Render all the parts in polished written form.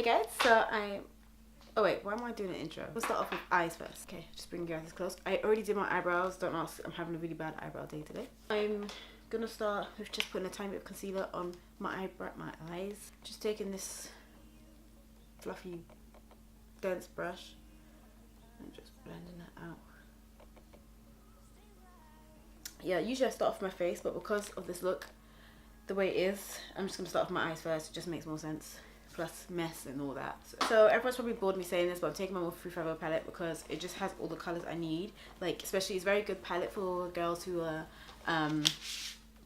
Hey guys, oh wait, why am I doing an intro? We'll start off with eyes first. Okay, just bring you guys close. I already did my eyebrows, don't ask, I'm having a really bad eyebrow day today. I'm gonna start with just putting a tiny bit of concealer on my eyes. Just taking this fluffy, dense brush and just blending that out. Yeah, usually I start off my face, but because of this look, the way it is, I'm just gonna start off my eyes first. It just makes more sense. Plus mess and all that. So everyone's probably bored of me saying this, but I'm taking my Morphe 350 palette because it just has all the colours I need. Like, especially it's a very good palette for girls who are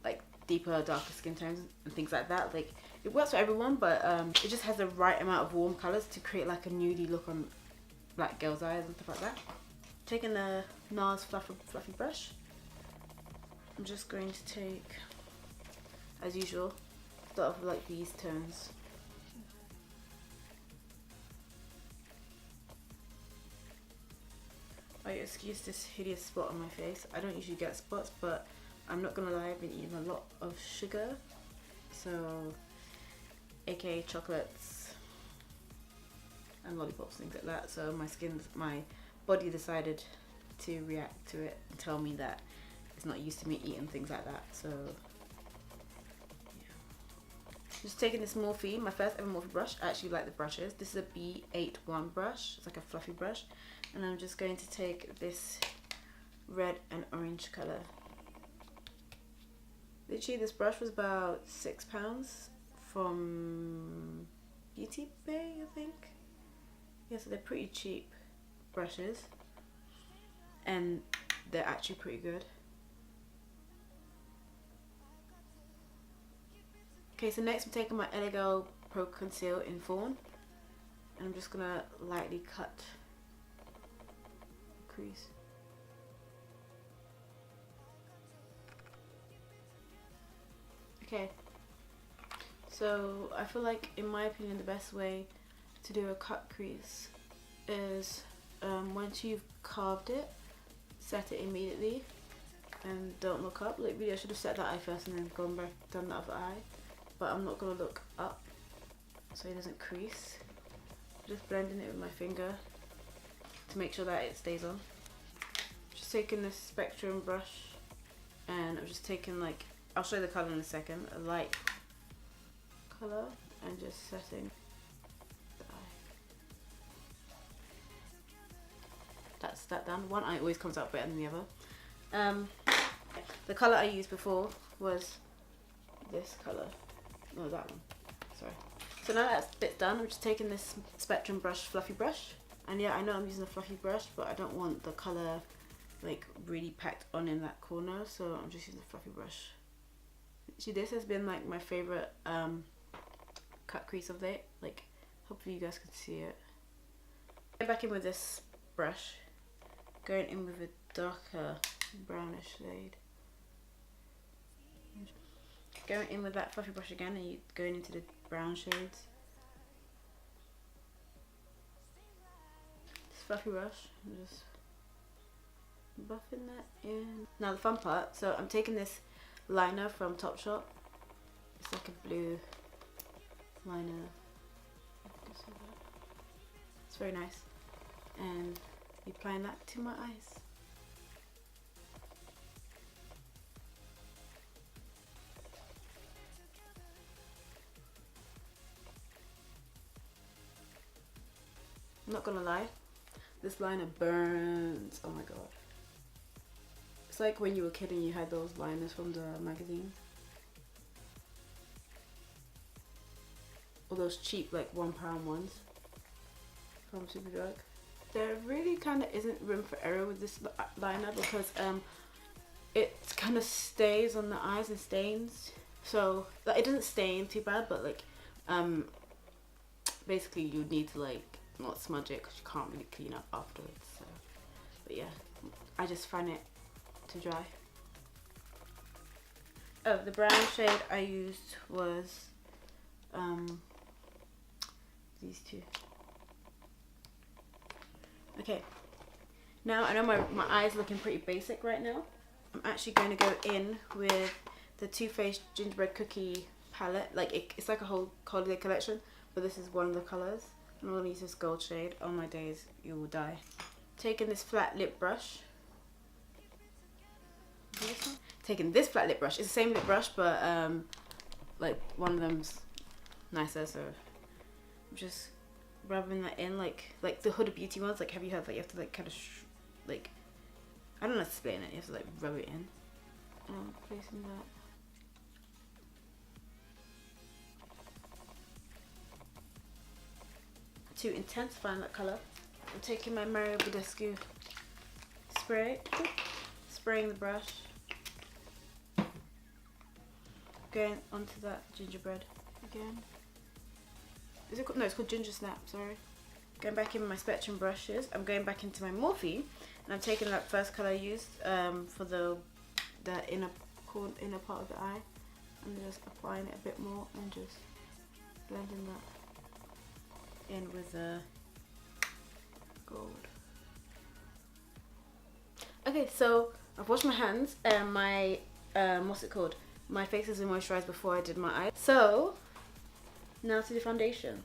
like deeper, darker skin tones and things like that. Like, it works for everyone, but it just has the right amount of warm colours to create like a nudie look on black girls' eyes and stuff like that. Taking the NARS fluffy brush, I'm just going to take, as usual, start off with like these tones. Oh, excuse this hideous spot on my face. I don't usually get spots, but I'm not gonna lie, I've been eating a lot of sugar. So, aka chocolates and lollipops, things like that. So my body decided to react to it and tell me that it's not used to me eating things like that. So, yeah. Just taking this Morphe, my first ever Morphe brush. I actually like the brushes. This is a B81 brush. It's like a fluffy brush. And I'm just going to take this red and orange colour. Literally, this brush was about £6 from Beauty Bay, I think. Yeah, so they're pretty cheap brushes. And they're actually pretty good. Okay, so next I'm taking my Elego Pro Conceal in Fawn. And I'm just going to lightly cut crease. Okay, so I feel like, in my opinion, the best way to do a cut crease is once you've carved it, set it immediately and don't look up. Like, really, I should have set that eye first and then gone back, done the other eye, but I'm not going to look up so it doesn't crease. Just blending it with my finger to make sure that it stays on. Just taking this Spectrum brush and I'm just taking, like, I'll show you the colour in a second, a light colour, and just setting the eye. That's that done. One eye always comes out better than the other. The colour I used before was this colour. No, that one. Sorry. So now that bit's done, I'm just taking this Spectrum brush, fluffy brush. And yeah, I know I'm using a fluffy brush, but I don't want the colour like really packed on in that corner, so I'm just using the fluffy brush. See, this has been like my favourite cut crease of late. Like, hopefully you guys can see it. Going back in with this brush, going in with a darker brownish shade. Going in with that fluffy brush again, and you going into the brown shades. This fluffy brush, I'm just buffing that in. Now the fun part, so I'm taking this liner from Topshop. It's like a blue liner. It's very nice. And applying that to my eyes. I'm not gonna lie, this liner burns. Oh my god. It's like when you were a kid and you had those liners from the magazine. Or those cheap like £1 ones from Superdrug. There really kind of isn't room for error with this liner because it kind of stays on the eyes and stains. So like, it doesn't stain too bad, but like basically you need to like not smudge it because you can't really clean up afterwards. So, but yeah, I just find it to dry. Oh, the brown shade I used was these two. Okay, now I know my eyes are looking pretty basic right now. I'm actually going to go in with the Too Faced Gingerbread Cookie palette. Like it's like a whole holiday collection, but this is one of the colours. I'm going to use this gold shade. On my days, you will die. Taking this flat lip brush. Taking this flat lip brush. It's the same lip brush, but like one of them's nicer, so I'm just rubbing that in, like the Huda Beauty ones. Like, have you heard that you have to like kind of like, I don't know how to explain it. You have to like rub it in. And I'm placing that. To intensify that colour, I'm taking my Mario Badescu spray, spraying the brush, going onto that gingerbread again. Is it called, no, it's called Ginger Snap, sorry. Going back in my Spectrum brushes, I'm going back into my Morphe, and I'm taking that first colour I used for the inner part of the eye. I'm just applying it a bit more and just blending that in with the gold. Okay, so I've washed my hands and my what's it called? My face has been moisturized before I did my eyes. So now to the foundation.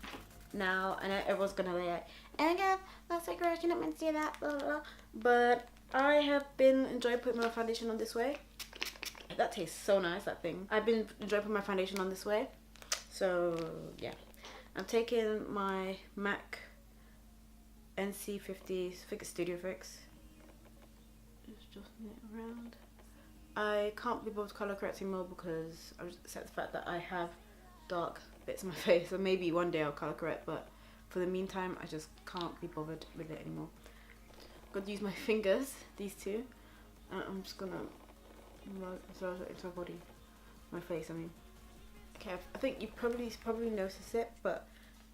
Now, I know everyone's gonna be like, "Oh God, that's so gross, you're not meant to do that, blah blah blah." But I have been enjoying putting my foundation on this way. That tastes so nice, that thing. I've been enjoying putting my foundation on this way. So yeah. I'm taking my MAC NC50, I think it's Studio Fix. Just adjusting it around. I can't be bothered colour correcting more because I just accept the fact that I have dark bits on my face. So maybe one day I'll colour correct, but for the meantime I just can't be bothered with it anymore. I'm going to use my fingers, these two, and I'm just going to throw it into my body, my face I mean. Okay, I think you probably notice it, but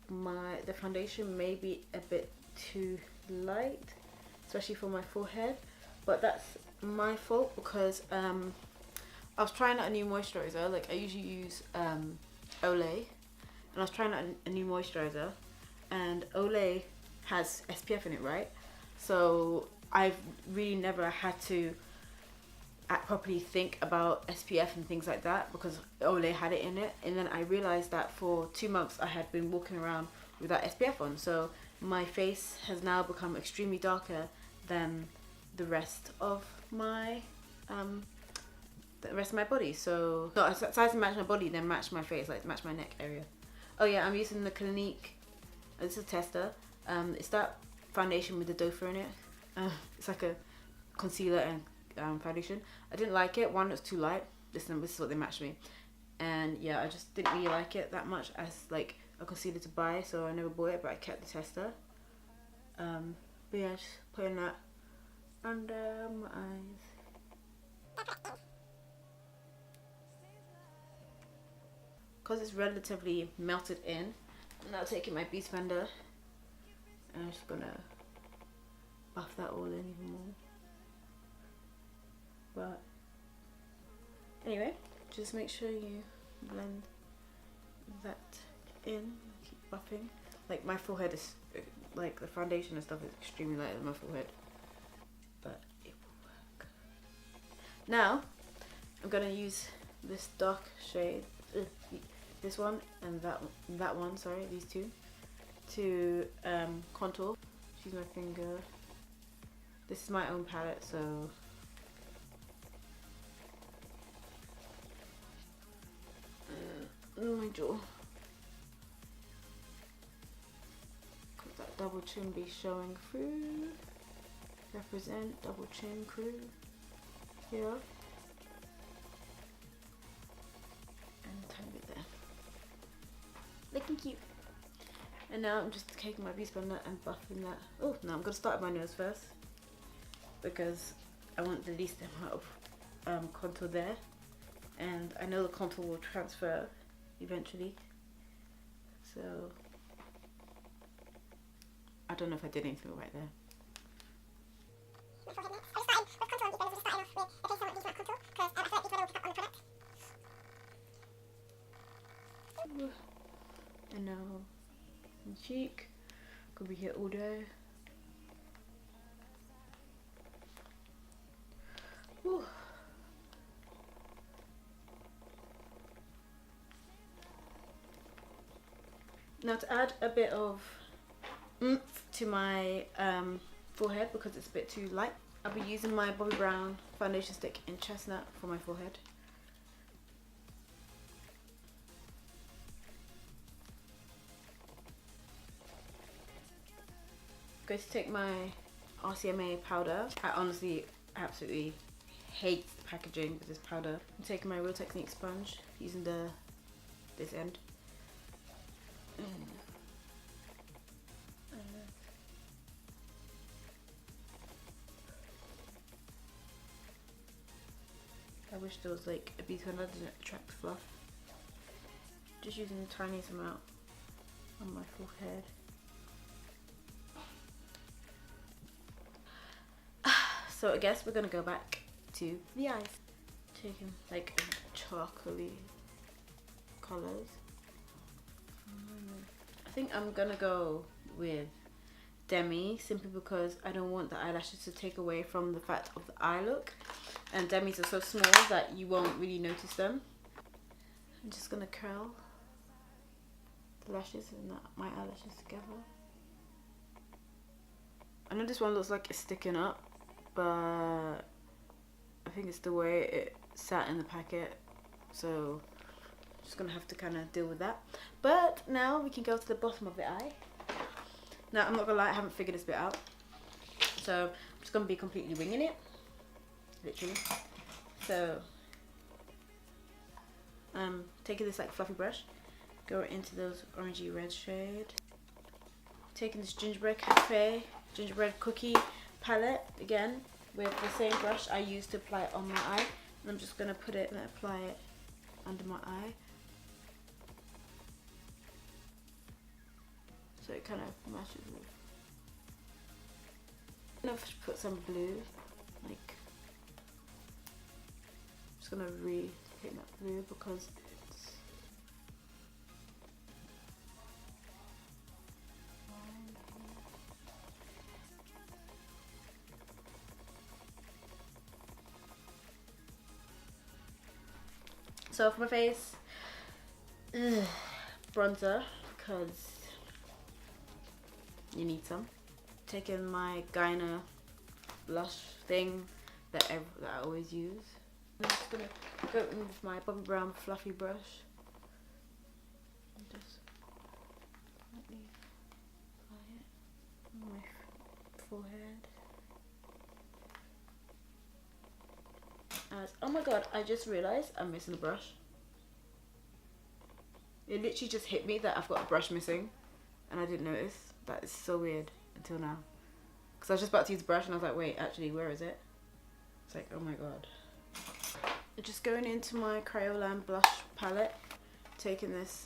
the foundation may be a bit too light, especially for my forehead. But that's my fault because I was trying out a new moisturizer. Like, I usually use Olay, and I was trying out a new moisturizer, and Olay has SPF in it, right? So I've really never had to properly think about SPF and things like that because Olay had it in it, and then I realized that for 2 months I had been walking around without SPF on, so my face has now become extremely darker than the rest of my body. So no, aside to match my body, then match my face, like match my neck area. Oh yeah, I'm using the Clinique. This is a tester. It's that foundation with the doe in it. It's like a concealer and foundation. I didn't like it. One, it was too light. This is what they matched me, and yeah, I just didn't really like it that much as like a concealer to buy, so I never bought it, but I kept the tester. But yeah, just putting that under my eyes because it's relatively melted in. I'm now taking my beauty blender and I'm just gonna buff that all in even more. But anyway, just make sure you blend that in, keep buffing. Like, my forehead is, like, the foundation and stuff is extremely light on my forehead, but it will work. Now I'm gonna use this dark shade, this one and that one, sorry, these two, to contour. Use my finger. This is my own palette, so my jaw. Could that double chin be showing through? Represent double chin crew here. And tiny bit there. Looking cute. And now I'm just taking my beauty blender and buffing that. Oh, no, I'm gonna start with my nose first because I want the least amount of contour there, and I know the contour will transfer eventually, so I don't know if I did anything right there. And now my cheek, could be here all day. Whew. Now to add a bit of oomph to my forehead because it's a bit too light, I'll be using my Bobbi Brown foundation stick in Chestnut for my forehead. I'm going to take my RCMA powder. I honestly absolutely hate the packaging with this powder. I'm taking my Real Technique sponge, using this end. I wish there was like a beauty blender that didn't attract fluff. Just using the tiniest amount on my forehead. So I guess we're gonna go back to the eyes. Taking like chocolatey colors. I think I'm gonna go with Demi simply because I don't want the eyelashes to take away from the fact of the eye look. And Demis are so small that you won't really notice them. I'm just gonna curl the lashes and my eyelashes together. I know this one looks like it's sticking up, but I think it's the way it sat in the packet, so I'm just gonna have to kind of deal with that. But now we can go to the bottom of the eye. Now I'm not gonna lie, I haven't figured this bit out, so I'm just gonna be completely winging it, literally. So taking this like fluffy brush, go into those orangey red shade. Taking this gingerbread cookie palette again with the same brush I used to apply it on my eye, and I'm just gonna put it and apply it under my eye, so it kind of matches with. I'm gonna put some blue, like I'm just gonna re-hit that blue because it's so for my face, bronzer because you need some. Taking my Gyna blush thing that I always use. I'm just gonna go in with my Bobbi Brown fluffy brush and just lightly apply it on my forehead. Oh my god, I just realised I'm missing a brush. It literally just hit me that I've got a brush missing and I didn't notice. That is so weird until now. Because I was just about to use the brush and I was like, wait, actually, where is it? It's like, oh my god. Just going into my Crayola blush palette, taking this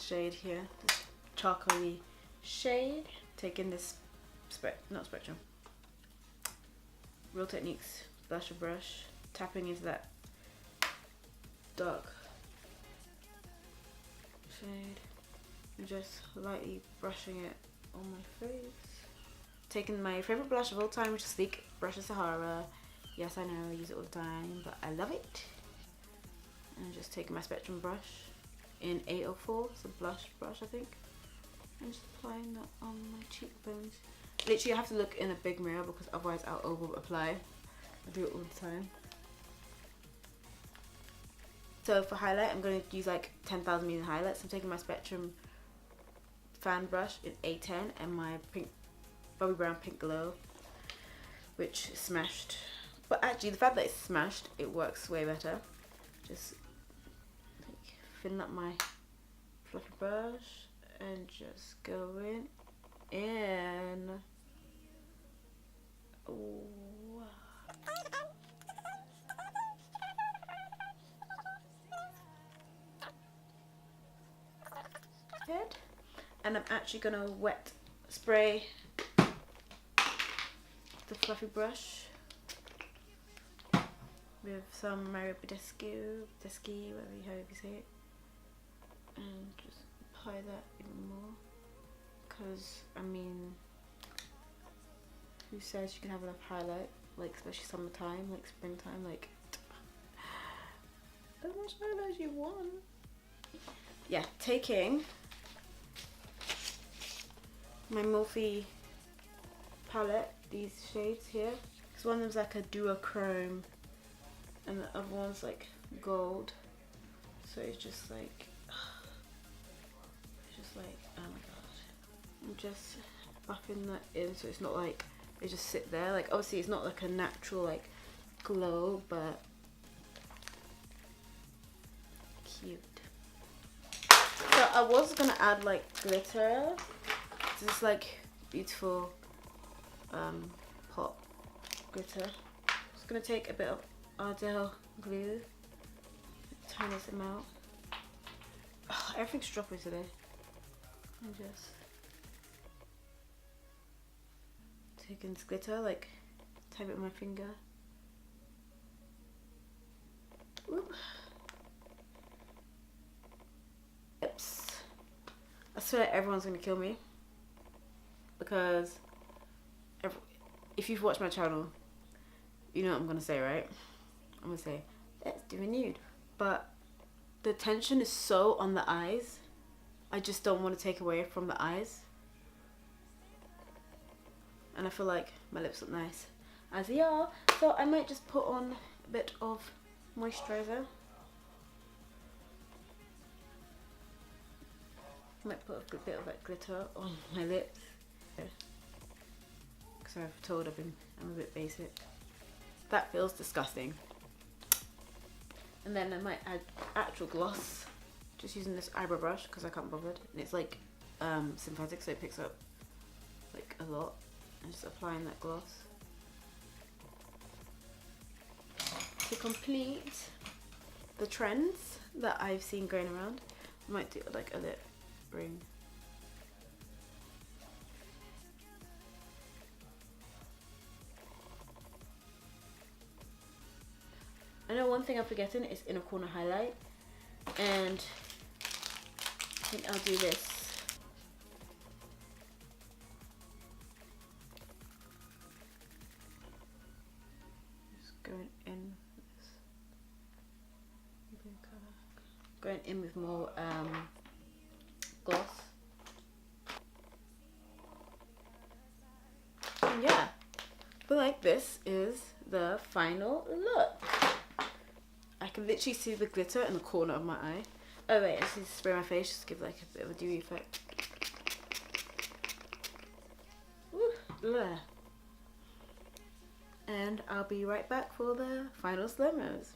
shade here, this chocolatey shade, taking this Real Techniques blusher brush, tapping into that dark shade and just lightly brushing it on my face. Taking my favourite blush of all time, which is Sleek Brush of Sahara. Yes, I know, I use it all the time, but I love it. And just taking my Spectrum brush in 804, it's a blush brush, I think. And just applying that on my cheekbones. Literally, I have to look in a big mirror because otherwise I'll over apply. I do it all the time. So for highlight, I'm going to use like 10,000 million highlights. I'm taking my Spectrum fan brush in A10 and my Bobbi Brown Pink Glow, which is smashed. But actually, the fact that it's smashed, it works way better. Just like, filling up my fluffy brush and just going in. Ooh. And I'm actually gonna wet spray the fluffy brush with some Mario Badescu, whatever you say it, and just apply that even more. Because I mean, who says you can have enough highlight? Like especially summertime, like springtime, like how much highlight you want? Yeah, taking my Morphe palette, these shades here. Because one of them's like a duochrome and the other one's like gold. So it's just like, oh my god. I'm just buffing that in so it's not like it just sit there. Like obviously it's not like a natural like glow, but cute. So I was gonna add like glitter. This like beautiful pop glitter. Just gonna take a bit of Ardell glue, tiniest amount. Oh, everything's dropping today. I'm just taking this glitter, like type it with my finger. Oop. Lips. I swear everyone's gonna kill me because if you've watched my channel, you know what I'm gonna say, right? I'm gonna say, let's do a nude. But the tension is so on the eyes. I just don't want to take away from the eyes. And I feel like my lips look nice as they are. So I might just put on a bit of moisturizer. I might put a good bit of like glitter on my lips. Because I've told I'm a bit basic. That feels disgusting. And then I might add actual gloss. Just using this eyebrow brush because I can't be bothered. And it's like synthetic, so it picks up like a lot. And just applying that gloss. To complete the trends that I've seen going around, I might do like a lip ring. I know one thing I'm forgetting is inner corner highlight, and I think I'll do this. Just going in with this blue colour. Going in with more gloss. And yeah, I feel like this is the final look. I can literally see the glitter in the corner of my eye. Oh wait, I just need to spray my face just to give like a bit of a dewy effect. Ooh, bleh. And I'll be right back for the final slow-mos.